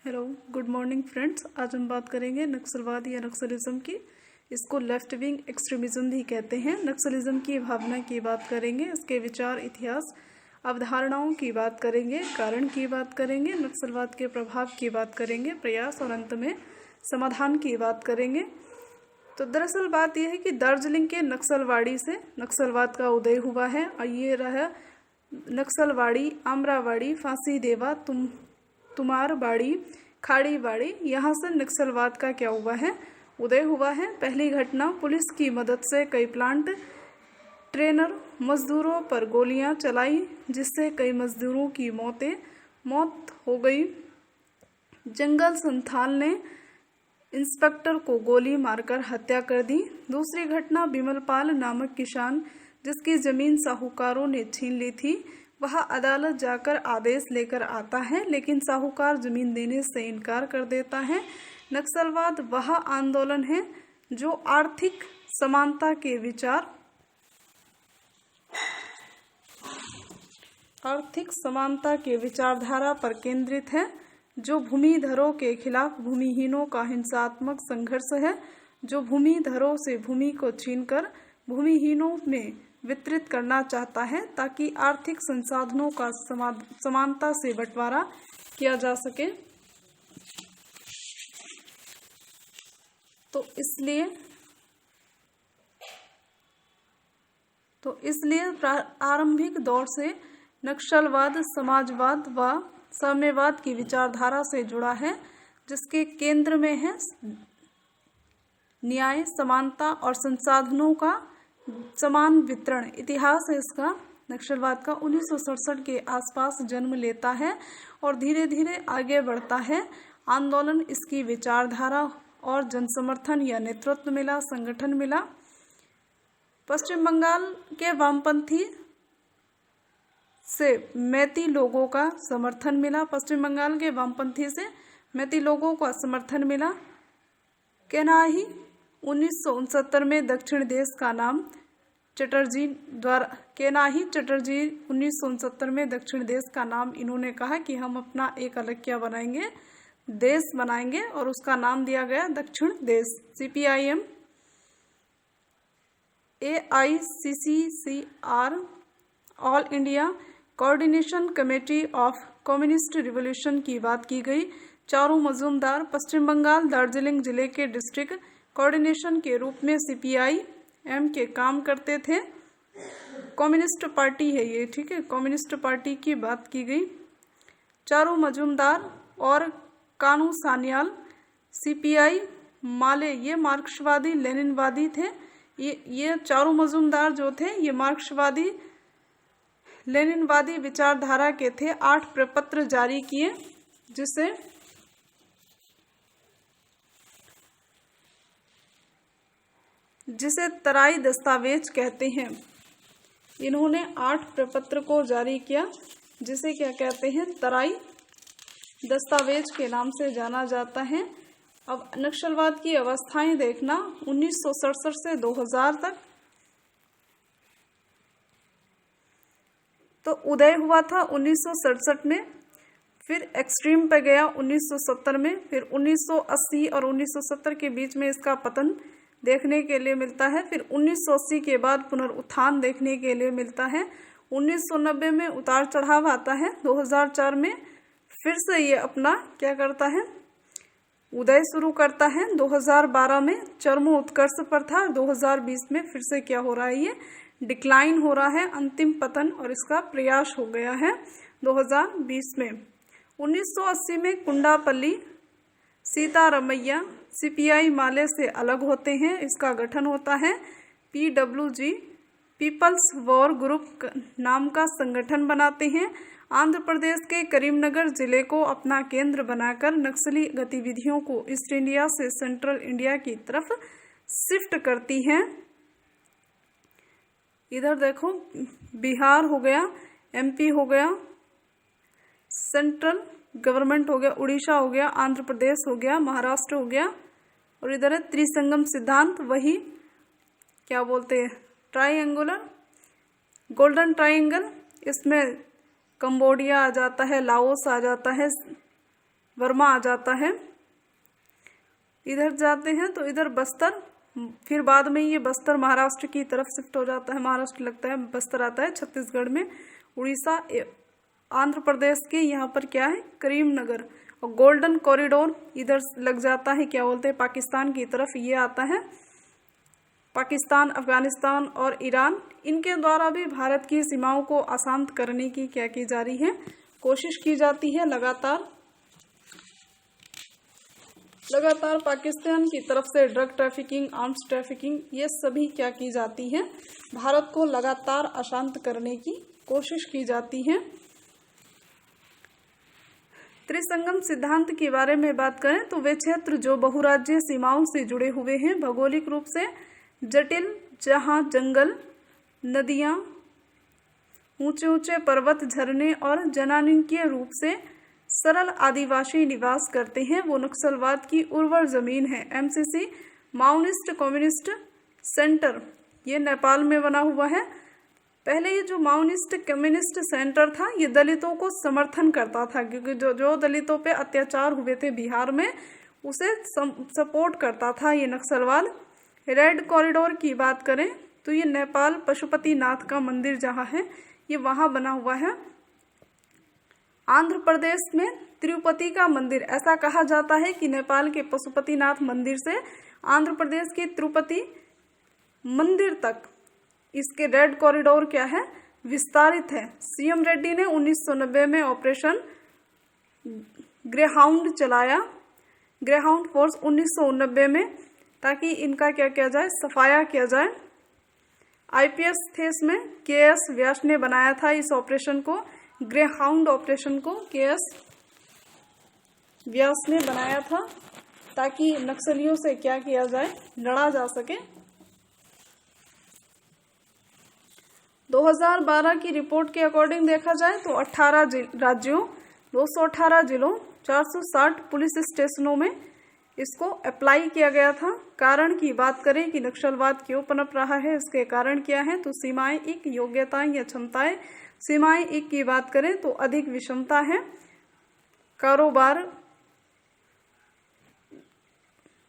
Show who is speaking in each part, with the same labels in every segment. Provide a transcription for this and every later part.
Speaker 1: Hello, good morning friends. आज हम बात करेंगे नक्सलवाद या नक्सलिज्म की। इसको लेफ्ट विंग एक्सट्रीमिज्म भी कहते हैं। नक्सलिज्म की भावना की बात करेंगे, इसके विचार, इतिहास, अवधारणाओं की बात करेंगे, कारण की बात करेंगे, नक्सलवाद के प्रभाव की बात करेंगे, प्रयास और अंत में समाधान की बात करेंगे। तो दरअसल बात यह है कि दार्जिलिंग के नक्सलवाड़ी से नक्सलवाद का उदय हुआ है। और ये रहा नक्सलवाड़ी, आमरावाड़ी, फांसी देवा, तुमारबाड़ी, खाड़ीबाड़ी, यहाँ से नक्सलवाद का क्या हुआ है, उदय हुआ है। पहली घटना, पुलिस की मदद से कई प्लांट ट्रेनर मजदूरों पर गोलियां चलाई, जिससे कई मजदूरों की मौत हो गई। जंगल संथाल ने इंस्पेक्टर को गोली मारकर हत्या कर दी। दूसरी घटना, बिमलपाल नामक किसान जिसकी जमीन साहूकारों ने छीन ली थी, वह अदालत जाकर आदेश लेकर आता है, लेकिन साहूकार जमीन देने से इनकार कर देता है। नक्सलवाद वह आंदोलन है जो आर्थिक समानता के विचारधारा पर केंद्रित है, जो भूमिधरों के खिलाफ भूमिहीनों का हिंसात्मक संघर्ष है, जो भूमिधरों से भूमि को छीनकर भूमिहीनों में वितरित करना चाहता है ताकि आर्थिक संसाधनों का समानता से बंटवारा किया जा सके। तो इसलिए आरंभिक दौर से नक्सलवाद समाजवाद व साम्यवाद की विचारधारा से जुड़ा है, जिसके केंद्र में है न्याय, समानता और संसाधनों का समान वितरण। इतिहास है इसका, नक्सलवाद का 1967 के आसपास जन्म लेता है और धीरे धीरे आगे बढ़ता है। आंदोलन, इसकी विचारधारा और जनसमर्थन या नेतृत्व मिला, संगठन मिला। पश्चिम बंगाल के वामपंथी से मैती लोगों का समर्थन मिला। पश्चिम बंगाल के वामपंथी से मैती लोगों का समर्थन मिला। केनाही 1969 में दक्षिण देश का नाम चटर्जी द्वारा, केनाही चटर्जी 1969 में दक्षिण देश का नाम इन्होंने कहा कि हम अपना एक अलग क्या बनाएंगे, देश बनाएंगे, और उसका नाम दिया गया दक्षिण देश। CPIM AICCCR all India coordination committee of communist revolution की बात की गई। चारू मजूमदार पश्चिम बंगाल दार्जिलिंग जिले के डिस्ट्रिक्ट कोऑर्डिनेशन के रूप में CPIM के काम करते थे। कम्युनिस्ट पार्टी है ये, ठीक है, कम्युनिस्ट पार्टी की बात की गई। चारू मजूमदार और कानू सान्याल, CPI माले, ये मार्क्सवादी लेनिनवादी थे। ये चारू मजूमदार जो थे ये मार्क्सवादी लेनिनवादी विचारधारा के थे। 8 प्रपत्र जारी किए, जिसे तराई दस्तावेज कहते हैं। इन्होंने 8 प्रपत्र को जारी किया, जिसे क्या कहते हैं, तराई दस्तावेज के नाम से जाना जाता है। अब नक्सलवाद की अवस्थाएं देखना, 1967 से 2000 तक तो उदय हुआ था 1967 में, फिर एक्सट्रीम पे गया 1970 में, फिर 1980 और 1970 के बीच में इसका पतन देखने के लिए मिलता है। फिर 1980 के बाद पुनरुत्थान देखने के लिए मिलता है। 1990 में उतार चढ़ाव आता है। 2004 में फिर से ये अपना क्या करता है, उदय शुरू करता है। 2012 में चरमोत्कर्ष पर था। 2020 में फिर से क्या हो रहा है, ये डिक्लाइन हो रहा है, अंतिम पतन, और इसका प्रयास हो गया है 2020 में। 1980 में कुंडापल्ली सीतारमैया CPI माले से अलग होते हैं। इसका गठन होता है PWG, पीपल्स वॉर ग्रुप नाम का संगठन बनाते हैं। आंध्र प्रदेश के करीमनगर जिले को अपना केंद्र बनाकर नक्सली गतिविधियों को ईस्ट इंडिया से सेंट्रल इंडिया की तरफ शिफ्ट करती हैं। इधर देखो, बिहार हो गया, MP हो गया, सेंट्रल गवर्नमेंट हो गया, उड़ीसा हो गया, आंध्र प्रदेश हो गया, महाराष्ट्र हो गया, और इधर है त्रिसंगम सिद्धांत, वही क्या बोलते हैं, ट्राइंगुलर गोल्डन ट्राइंगल। इसमें कंबोडिया आ जाता है, लाओस आ जाता है, वर्मा आ जाता है। इधर जाते हैं तो इधर बस्तर, फिर बाद में ये बस्तर महाराष्ट्र की तरफ शिफ्ट हो जाता है, महाराष्ट्र लगता है, बस्तर आता है छत्तीसगढ़ में, उड़ीसा, आंध्र प्रदेश के यहाँ पर क्या है करीमनगर, और गोल्डन कॉरिडोर इधर लग जाता है, क्या बोलते हैं, पाकिस्तान की तरफ ये आता है। पाकिस्तान, अफगानिस्तान और ईरान, इनके द्वारा भी भारत की सीमाओं को अशांत करने की क्या की जा रही है, कोशिश की जाती है लगातार पाकिस्तान की तरफ से ड्रग ट्रैफिकिंग, आर्म्स ट्रैफिकिंग, ये सभी क्या की जाती है, भारत को लगातार अशांत करने की कोशिश की जाती है। त्रिसंगम सिद्धांत के बारे में बात करें तो वे क्षेत्र जो बहुराज्यीय सीमाओं से जुड़े हुए हैं, भौगोलिक रूप से जटिल, जहां जंगल, नदियां, ऊंचे ऊंचे पर्वत, झरने और जनानिकीय रूप से सरल आदिवासी निवास करते हैं, वो नक्सलवाद की उर्वर जमीन है। एमसीसी माओइस्ट कम्युनिस्ट सेंटर, ये नेपाल में बना हुआ है। पहले ये जो माओइस्ट कम्युनिस्ट सेंटर था, ये दलितों को समर्थन करता था, क्योंकि जो दलितों पे अत्याचार हुए थे बिहार में, उसे सपोर्ट करता था ये नक्सलवाद। रेड कॉरिडोर की बात करें तो ये नेपाल पशुपतिनाथ का मंदिर जहाँ है, ये वहाँ बना हुआ है। आंध्र प्रदेश में तिरुपति का मंदिर, ऐसा कहा जाता है कि नेपाल के पशुपतिनाथ मंदिर से आंध्र प्रदेश के तिरुपति मंदिर तक इसके रेड कॉरिडोर क्या है, विस्तारित है। सीएम रेड्डी ने 1990 में ऑपरेशन ग्रेहाउंड चलाया, ग्रेहाउंड फोर्स 1990 में, ताकि इनका क्या किया जाए, सफाया किया जाए। आईपीएस थे इसमें, केएस व्यास ने बनाया था इस ऑपरेशन को, ग्रेहाउंड ऑपरेशन को केएस व्यास ने बनाया था, ताकि नक्सलियों से क्या किया जाए, लड़ा जा सके। 2012 की रिपोर्ट के अकॉर्डिंग देखा जाए तो 18 राज्यों, 218 जिलों, 460 पुलिस स्टेशनों में इसको अप्लाई किया गया था। कारण की बात करें कि नक्सलवाद क्यों पनप रहा है, इसके कारण क्या है, तो सीमाएं एक, योग्यताएं या क्षमताएं। सीमाएं एक की बात करें तो अधिक विषमता है, कारोबार,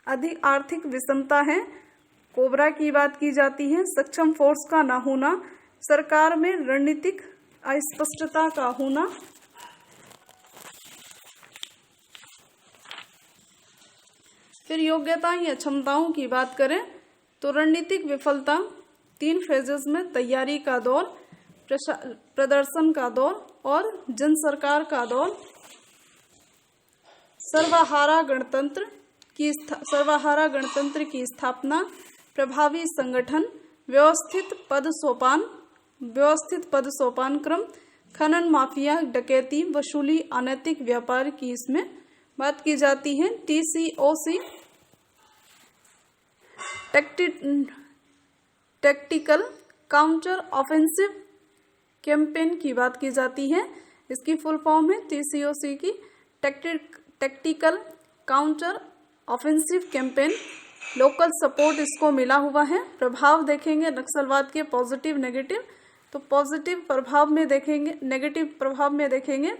Speaker 1: अधिक आर्थिक विषमता है। कोबरा की बात की जाती है, सक्षम फोर्स का ना होना, सरकार में रणनीतिक अस्पष्टता का होना। फिर योग्यता या क्षमताओं की बात करें तो रणनीतिक विफलता, 3 फेजेस में, तैयारी का दौर, प्रदर्शन का दौर और जन सरकार का दौर। सर्वहारा गणतंत्र की स्थापना, प्रभावी संगठन, व्यवस्थित पद सोपान क्रम, खनन माफिया, डकैती, वसूली, अनैतिक व्यापार की इसमें बात की जाती है। TCOC tactical counter offensive campaign की बात की जाती है। इसकी फुल फॉर्म है TCOC की tactical counter offensive campaign. Local support इसको मिला हुआ है। प्रभाव देखेंगे नक्सलवाद के पॉजिटिव नेगेटिव, तो पॉजिटिव प्रभाव में देखेंगे, नेगेटिव प्रभाव में देखेंगे,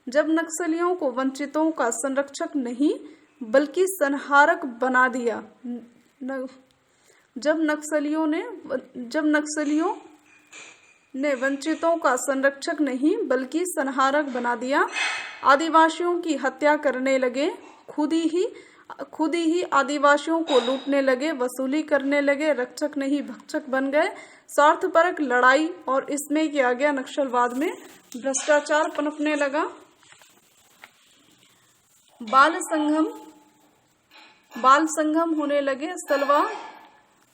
Speaker 1: जब नक्सलियों को वंचितों का संरक्षक नहीं बल्कि संहारक बना दिया, जब नक्सलियों ने वंचितों का संरक्षक नहीं बल्कि संहारक बना दिया, आदिवासियों की हत्या करने लगे, खुद ही आदिवासियों को लूटने लगे, वसूली करने लगे, रक्षक नहीं भक्षक बन गए, स्वार्थपरक लड़ाई, और इसमें किया गया नक्सलवाद में भ्रष्टाचार पनपने लगा। बाल संगम होने लगे,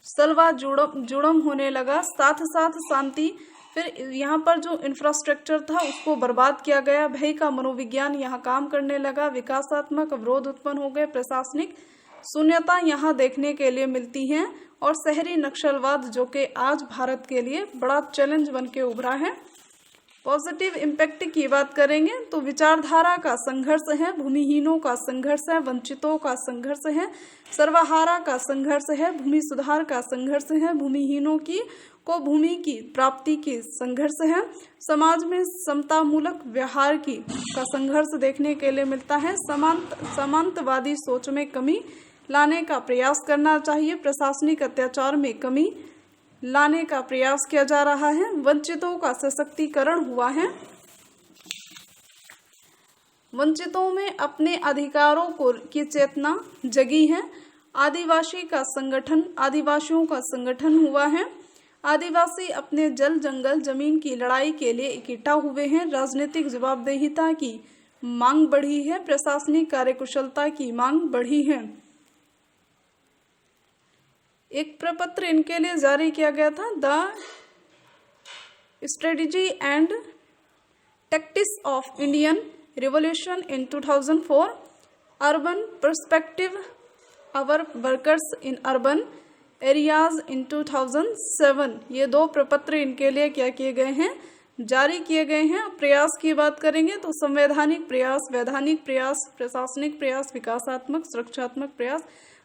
Speaker 1: सलवा जुड़म होने लगा, साथ साथ शांति। फिर यहाँ पर जो इंफ्रास्ट्रक्चर था उसको बर्बाद किया गया, भय का मनोविज्ञान यहाँ काम करने लगा, विकासात्मक अवरोध उत्पन्न हो गए, प्रशासनिक शून्यता यहाँ देखने के लिए मिलती है, और शहरी नक्सलवाद जो कि आज भारत के लिए बड़ा चैलेंज बन के उभरा है। पॉजिटिव इम्पैक्ट की बात करेंगे तो विचारधारा का संघर्ष है, भूमिहीनों का संघर्ष है, वंचितों का संघर्ष है, सर्वहारा का संघर्ष है, भूमि सुधार का संघर्ष है, भूमिहीनों को भूमि की प्राप्ति की संघर्ष है, समाज में समतामूलक व्यवहार का संघर्ष देखने के लिए मिलता है, सामंतवादी सोच में कमी लाने का प्रयास करना चाहिए, प्रशासनिक अत्याचार में कमी लाने का प्रयास किया जा रहा है, वंचितों का सशक्तिकरण हुआ है, वंचितों में अपने अधिकारों की चेतना जगी है, आदिवासियों का संगठन हुआ है, आदिवासी अपने जल जंगल जमीन की लड़ाई के लिए इकट्ठा हुए हैं, राजनीतिक जवाबदेहिता की मांग बढ़ी है, प्रशासनिक कार्यकुशलता की मांग बढ़ी है। एक प्रपत्र इनके लिए जारी किया गया था, the strategy and tactics of Indian revolution in 2004, urban perspective our workers in urban areas in 2007। ये 2 प्रपत्र इनके लिए क्या किए गए हैं, जारी किए गए हैं। प्रयास की बात करेंगे तो संवैधानिक प्रयास, वैधानिक प्रयास, प्रशासनिक प्रयास, विकासात्मक सुरक्षात्मक प्रयास।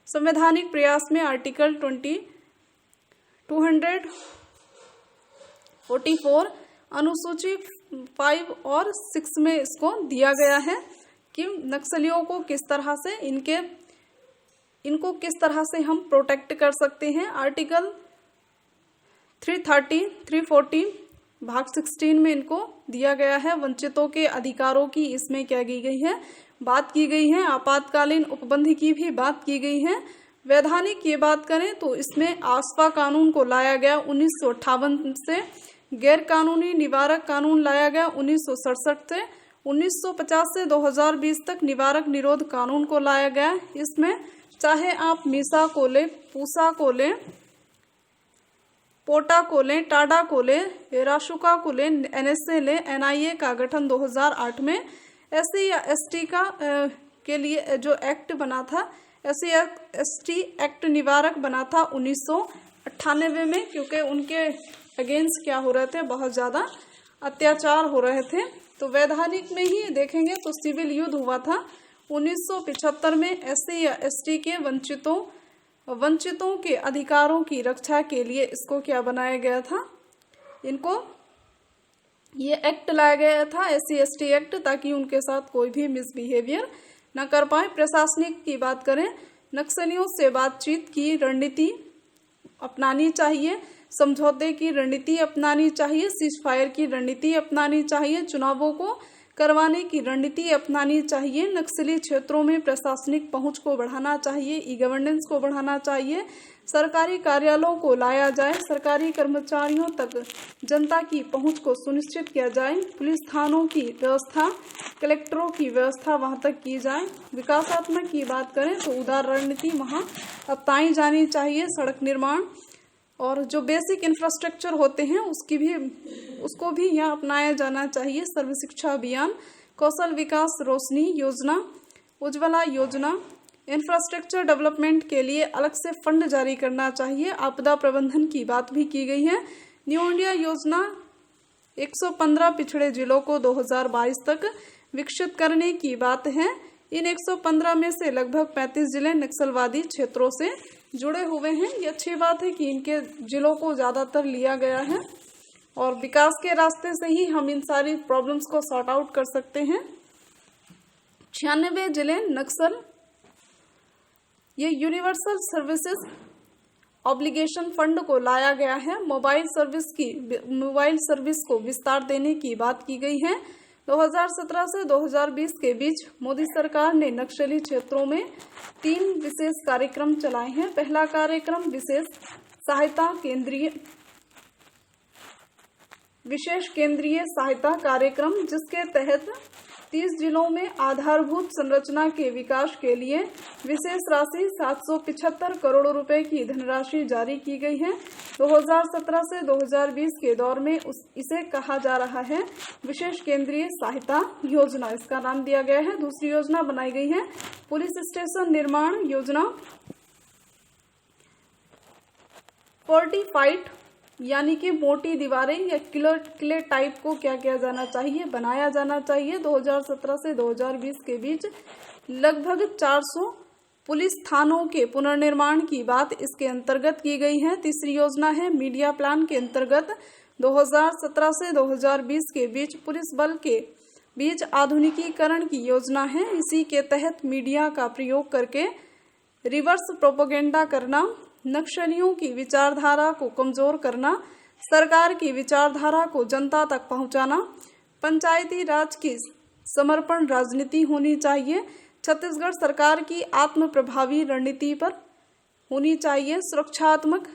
Speaker 1: संवैधानिक प्रयास में आर्टिकल 244 अनुसूची 5 और 6 में इसको दिया गया है कि नक्सलियों को किस तरह से इनको किस तरह से हम प्रोटेक्ट कर सकते हैं। आर्टिकल 330, 340 भाग 16 में इनको दिया गया है। वंचितों के अधिकारों की इसमें क्या की गई है, बात की गई है। आपातकालीन उपबंध की भी बात की गई है। वैधानिक की बात करें तो इसमें आस्पा कानून को लाया गया 1958 से, गैर कानूनी निवारक कानून लाया गया 1967 से, 1950 से 2020 तक निवारक निरोध कानून को लाया गया। इसमें चाहे आप मीसा को ले, पूसा को ले, पोटा को ले, टाडा को ले, राशुका को ले, एनएसए ले, एनआईए का गठन 2008 में, एससी या एसटी के लिए जो एक्ट बना था, एससी एसटी एक्ट निवारक बना था 1998 में, क्योंकि उनके अगेंस्ट क्या हो रहे थे, बहुत ज़्यादा अत्याचार हो रहे थे। तो वैधानिक में ही देखेंगे तो सिविल युद्ध हुआ था 1975 में। एससी या एसटी के वंचितों के अधिकारों की रक्षा के लिए इसको क्या बनाया गया था, इनको ये एक्ट लाया गया था, एससी एसटी एक्ट, ताकि उनके साथ कोई भी मिसबिहेवियर न कर पाए। प्रशासनिक की बात करें, नक्सलियों से बातचीत की रणनीति अपनानी चाहिए, समझौते की रणनीति अपनानी चाहिए, सीजफायर की रणनीति अपनानी चाहिए, चुनावों को करवाने की रणनीति अपनानी चाहिए, नक्सली क्षेत्रों में प्रशासनिक पहुंच को बढ़ाना चाहिए, ई गवर्नेंस को बढ़ाना चाहिए, सरकारी कार्यालयों को लाया जाए, सरकारी कर्मचारियों तक जनता की पहुंच को सुनिश्चित किया जाए, पुलिस थानों की व्यवस्था, कलेक्टरों की व्यवस्था वहां तक की जाए। विकासात्मक की बात करें तो उदार रणनीति वहां अपनाई जानी चाहिए, सड़क निर्माण और जो बेसिक इंफ्रास्ट्रक्चर होते हैं उसको भी यहाँ अपनाया जाना चाहिए। सर्व शिक्षा अभियान, कौशल विकास रोशनी योजना, उज्ज्वला योजना, इंफ्रास्ट्रक्चर डेवलपमेंट के लिए अलग से फंड जारी करना चाहिए। आपदा प्रबंधन की बात भी की गई है। न्यू इंडिया योजना 115 पिछड़े जिलों को 2022 तक विकसित करने की बात है। इन 115 में से लगभग 35 जिले नक्सलवादी क्षेत्रों से जुड़े हुए हैं। ये अच्छी बात है कि इनके जिलों को ज़्यादातर लिया गया है और विकास के रास्ते से ही हम इन सारी प्रॉब्लम्स को सॉर्ट आउट कर सकते हैं। 96 जिले नक्सल, ये यूनिवर्सल सर्विसेज ऑब्लिगेशन फंड को लाया गया है। मोबाइल सर्विस को विस्तार देने की बात की गई है। 2017 से 2020 के बीच मोदी सरकार ने नक्सली क्षेत्रों में 3 विशेष कार्यक्रम चलाए हैं। पहला कार्यक्रम विशेष केंद्रीय सहायता कार्यक्रम, जिसके तहत 30 जिलों में आधारभूत संरचना के विकास के लिए विशेष राशि 775 करोड़ रुपए की धनराशि जारी की गई है। 2017 से 2020 के दौर में इसे कहा जा रहा है विशेष केंद्रीय सहायता योजना, इसका नाम दिया गया है। दूसरी योजना बनाई गई है पुलिस स्टेशन निर्माण योजना, फोर्टिफाइड यानी कि मोटी दीवारें या किले टाइप को क्या किया जाना चाहिए, बनाया जाना चाहिए। 2017 से 2020 के बीच लगभग 400 पुलिस थानों के पुनर्निर्माण की बात इसके अंतर्गत की गई है। तीसरी योजना है मीडिया प्लान के अंतर्गत 2017 से 2020 के बीच पुलिस बल के बीच आधुनिकीकरण की योजना है। इसी के तहत मीडिया का प्रयोग करके रिवर्स प्रोपेगेंडा करना, नक्सलियों की विचारधारा को कमजोर करना, सरकार की विचारधारा को जनता तक पहुंचाना, पंचायती राज की समर्पण राजनीति होनी चाहिए। छत्तीसगढ़ सरकार की आत्म प्रभावी रणनीति पर होनी चाहिए। सुरक्षात्मक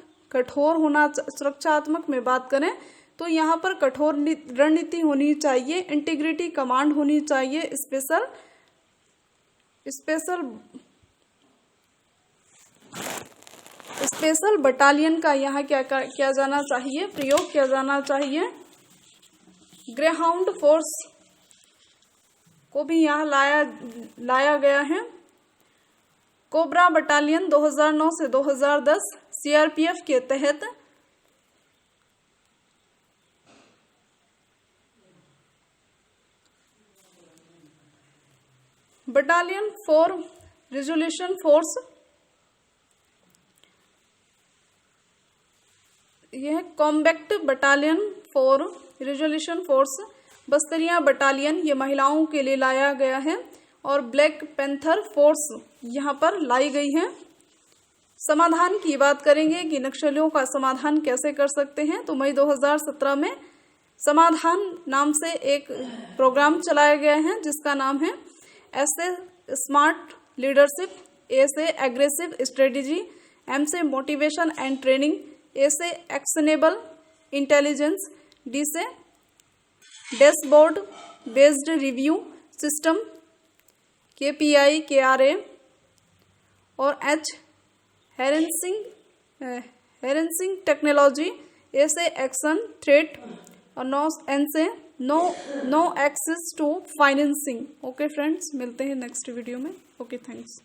Speaker 1: में बात करें तो यहाँ पर कठोर रणनीति होनी चाहिए, इंटीग्रिटी कमांड होनी चाहिए, स्पेशल बटालियन का यहाँ क्या किया जाना चाहिए, प्रयोग किया जाना चाहिए। ग्रेहाउंड फोर्स को भी यहाँ लाया गया है। कोबरा बटालियन 2009 से 2010 सीआरपीएफ के तहत बटालियन फॉर रिजोल्यूशन फोर्स, यह combat battalion for resolution force Bastariya battalion ये महिलाओं के लिए लाया गया है और ब्लैक पैंथर फोर्स यहाँ पर लाई गई है। समाधान की बात करेंगे कि नक्सलियों का समाधान कैसे कर सकते हैं, तो मई 2017 में समाधान नाम से एक प्रोग्राम चलाया गया है जिसका नाम है ऐसे स्मार्ट लीडरशिप, ए से एग्रेसिव स्ट्रेटेजी, एम से मोटिवेशन एंड ट्रेनिंग, ए से एक्शनेबल इंटेलिजेंस, डी से dashboard based review system KPI KRA और एच हेरेंसिंग टेक्नोलॉजी, ए से एक्शन थ्रेट और एन से no access to financing. Okay friends, मिलते हैं नेक्स्ट वीडियो में। Okay, thanks.